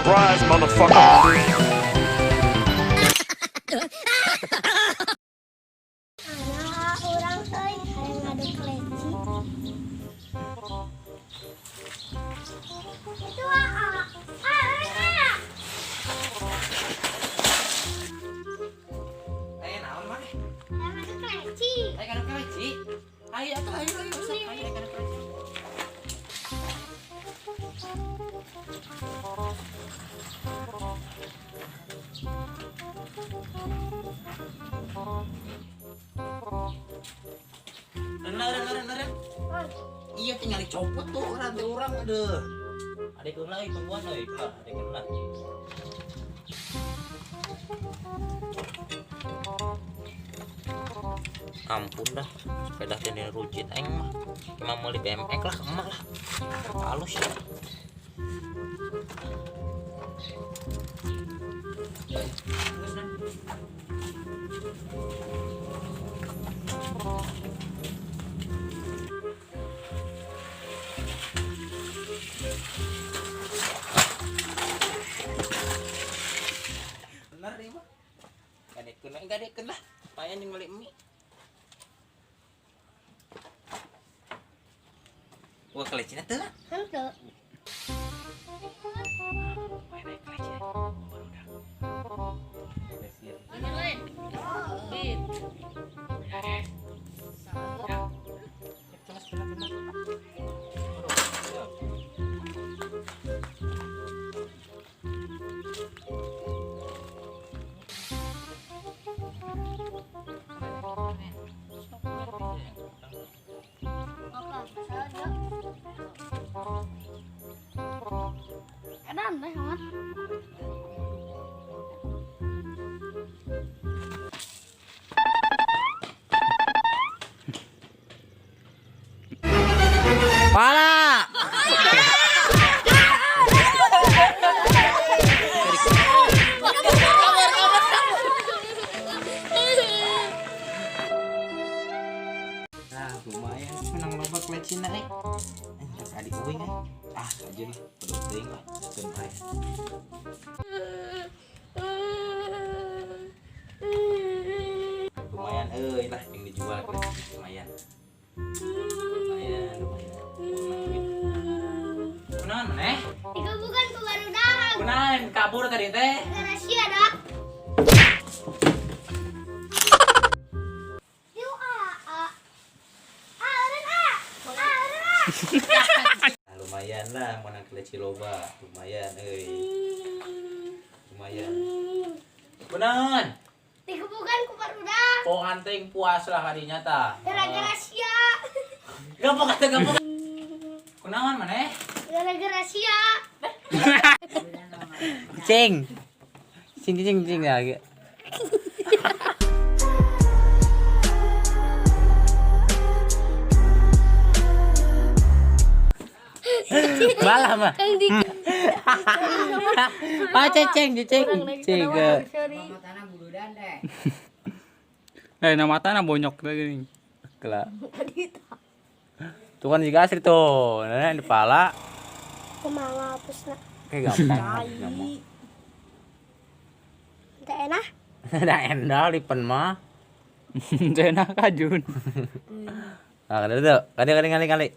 Surprise, motherfucker. Anak orang teh hayang ngadu keleci. Itu ah. Anak. Ayo naon mah? Hayang ngadu keleci. Ayo kana keleci. Ayo atuh ayo sok ayo kana keleci. Naren. Iya tinggal dicopot tuh rantai orang aduh. Adik lagi tungguan euy, adik lah. Ampun dah, sepeda ini rujit aing mah. Cuma mau di BMX lah, emak lah. Halus ya. Benar deh mah. Gadekeun lah. Payan jeung beli mie. Wah kelecina teh lah. Henteu. Kadang deh amat. Pala. Nah, lumayan menang lomba kelecina adik uing aja lah, pedut teuing lah, keun bae. Lumayan euy lah yang dijual lumayan. Lumayan. Kunaon maneh? Itu bukan ku barudak. Kunaon kabur tadi teh? Rahasia dah. Yuk Lumayan lah menang keleci loba, lumayan euy. Lumayan. Kunaon? Itu bukan ku barudak. Kok anting puas lah harinya tah. Gara-gara sia. Gampang kata gampang. Kunaon maneh? Gara-gara sia. Cing lagi. Malah mah. Ceng. Nama tanah bonyok lagi. Kelak. Tuh kan juga asli tuh. Nah, di pala. Kumaha hapusna. Kayak gampang. Teu enak. Ada endal di pen mah. Enak kajun. Nah, kada tuh. Kali.